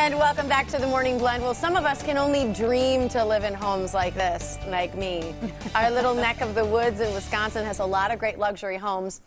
And welcome back to the Morning Blend. Well, some of us can only dream to live in homes like this, like me. Our little neck of the woods in Wisconsin has a lot of great luxury homes,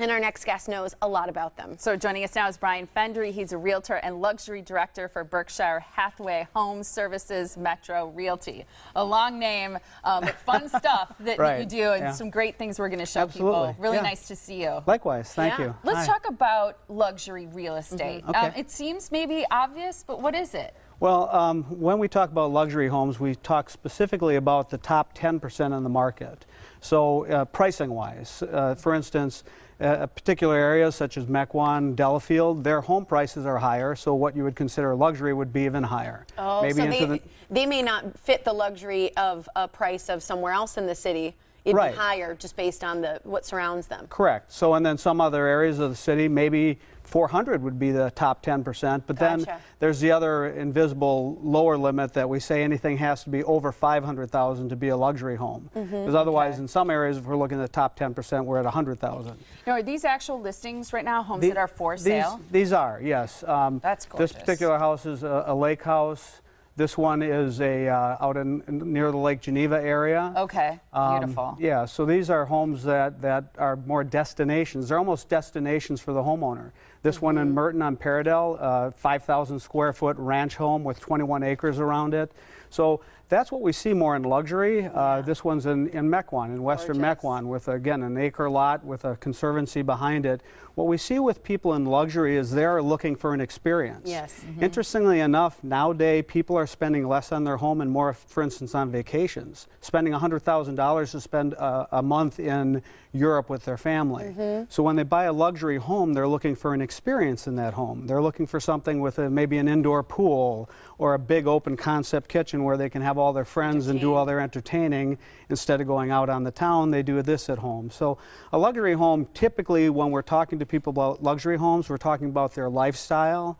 and our next guest knows a lot about them. So joining us now is Brian Fendry. He's a realtor and luxury director for Berkshire, Hathaway, HomeServices, Metro, Realty. A long name, but fun stuff that you do, and some great things we're going to show people. Really nice to see you. Likewise, thank you. Let's talk about luxury real estate. It seems maybe obvious, but what is it? Well, when we talk about luxury homes, we talk specifically about the top 10% on the market. So pricing-wise, for instance, particular areas such as Mequon, Delafield, their home prices are higher, so what you would consider luxury would be even higher. Oh, maybe so they may not fit the luxury of a price of somewhere else in the city. It'd be higher just based on what surrounds them. Correct. So, and then some other areas of the city, maybe 400 would be the top 10%, but then there's the other invisible lower limit that we say anything has to be over 500,000 to be a luxury home. Because otherwise, in some areas, if we're looking at the top 10%, we're at 100,000. Now, are these actual listings right now, homes that are for sale? These are, yes. That's gorgeous. This particular house is a lake house. This one is out near the Lake Geneva area. Okay, beautiful. Yeah, so these are homes that are more destinations. They're almost destinations for the homeowner. This one in Merton on Paradell, 5,000 square foot ranch home with 21 acres around it. So that's what we see more in luxury. This one's in Mequon, in western Mequon, with, again, an acre lot with a conservancy behind it. What we see with people in luxury is they're looking for an experience. Yes. Interestingly enough, nowadays people are spending less on their home and more, for instance, on vacations. Spending $100,000 to spend a month in Europe with their family. So when they buy a luxury home, they're looking for an experience in that home. They're looking for something with maybe an indoor pool or a big open concept kitchen where they can have all their friends and do all their entertaining. Instead of going out on the town, they do this at home. So a luxury home, typically when we're talking to people about luxury homes, we're talking about their lifestyle,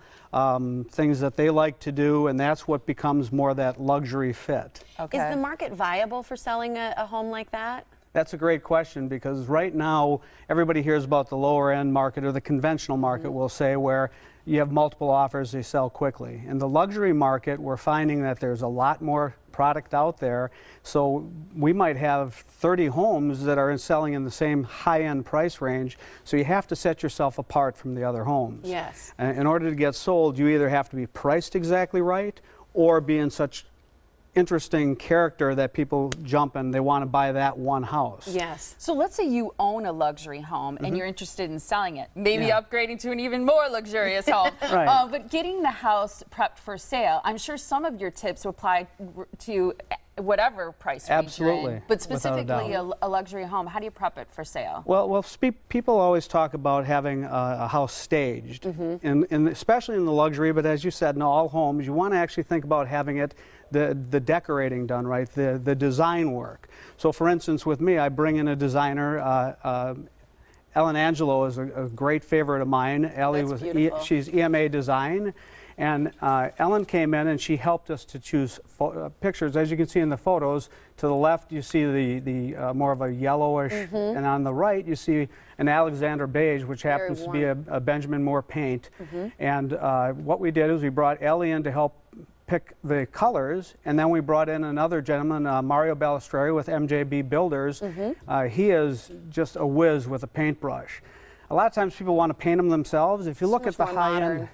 things that they like to do, and that's what becomes more that luxury fit. Is the market viable for selling a home like that? That's a great question, because right now everybody hears about the lower end market, or the conventional market, we'll say, where you have multiple offers, they sell quickly. In the luxury market, we're finding that there's a lot more product out there, so we might have 30 homes that are selling in the same high-end price range, so you have to set yourself apart from the other homes. Yes. In order to get sold, you either have to be priced exactly right or be in such interesting character that people jump and they want to buy that one house. Yes. So let's say you own a luxury home and you're interested in selling it, maybe upgrading to an even more luxurious home. But getting the house prepped for sale, I'm sure some of your tips apply to whatever price range you're in, but specifically a luxury home, how do you prep it for sale? Well, people always talk about having a house staged, and especially in the luxury, but as you said, in all homes, you want to actually think about having it, the decorating done right, the design work. So for instance, with me, I bring in a designer. Ellen Angelo is a great favorite of mine. Ellie she's EMA Design. And Ellen came in and she helped us to choose pictures. As you can see in the photos, to the left you see the more of a yellowish, and on the right you see an Alexander beige, which happens to be a Benjamin Moore paint. And what we did is we brought Ellie in to help pick the colors, and then we brought in another gentleman, Mario Balistreri with MJB Builders. He is just a whiz with a paintbrush. A lot of times people want to paint them themselves. If you look at the high end,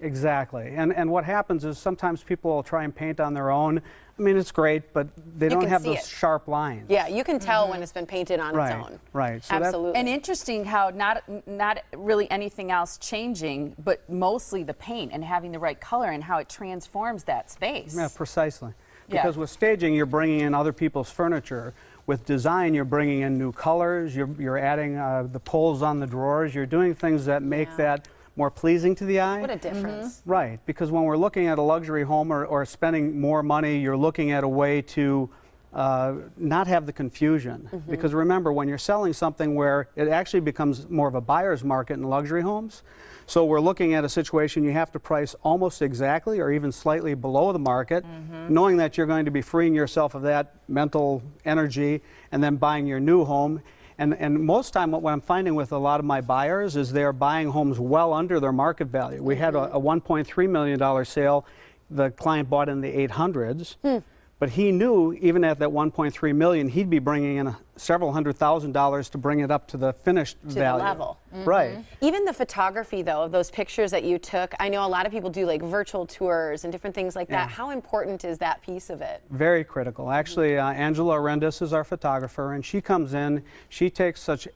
exactly. And what happens is sometimes people will try and paint on their own. I mean, it's great, but they don't have those sharp lines. Yeah, you can tell when it's been painted on its own. Right. So absolutely. And interesting how not really anything else changing, but mostly the paint and having the right color and how it transforms that space. Yeah, precisely. Because with staging, you're bringing in other people's furniture. With design, you're bringing in new colors. You're adding the pulls on the drawers. You're doing things that make that more pleasing to the eye. What a difference. Right, because when we're looking at a luxury home or spending more money, you're looking at a way to not have the confusion. Because remember, when you're selling something where it actually becomes more of a buyer's market in luxury homes, so we're looking at a situation you have to price almost exactly or even slightly below the market, knowing that you're going to be freeing yourself of that mental energy and then buying your new home. And most time what I'm finding with a lot of my buyers is they're buying homes well under their market value. We had a $1.3 million sale. The client bought in the 800s. But he knew even at that 1.3 million, he'd be bringing in several $100,000 to bring it up to the finished value. The level. Right. Even the photography, though, of those pictures that you took, I know a lot of people do like virtual tours and different things like that. How important is that piece of it? Very critical. Actually, Angela Arendis is our photographer, and she comes in, she takes such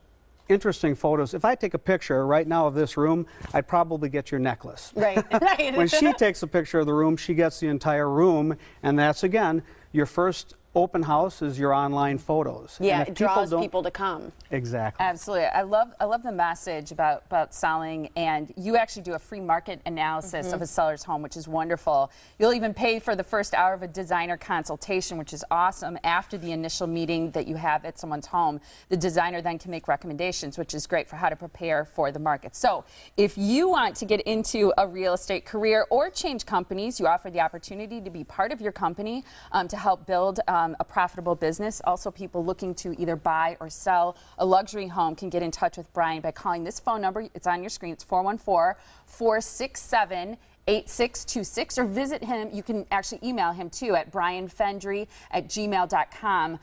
interesting photos. If I take a picture right now of this room, I'd probably get your necklace. Right, right. When she takes a picture of the room, she gets the entire room, and that's, again, your first open house is your online photos. Yeah, it draws people to come. Exactly. Absolutely. I love the message about selling, and you actually do a free market analysis of a seller's home, which is wonderful. You'll even pay for the first hour of a designer consultation, which is awesome. After the initial meeting that you have at someone's home, the designer then can make recommendations, which is great for how to prepare for the market. So if you want to get into a real estate career or change companies, you offer the opportunity to be part of your company to help build a profitable business. Also, people looking to either buy or sell a luxury home can get in touch with Brian by calling this phone number. It's on your screen. It's 414-467-8626, or visit him. You can actually email him too at brianfendry@gmail.com.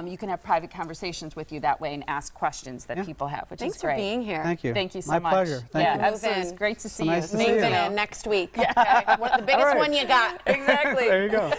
You can have private conversations with you that way and ask questions that people have, which is great. Thanks for being here. Thank you. Thank you so much. My pleasure. Thank you. Absolutely. It's great to see you. Nice to see you. Move in next week. Okay. The biggest one you got. Exactly. There you go.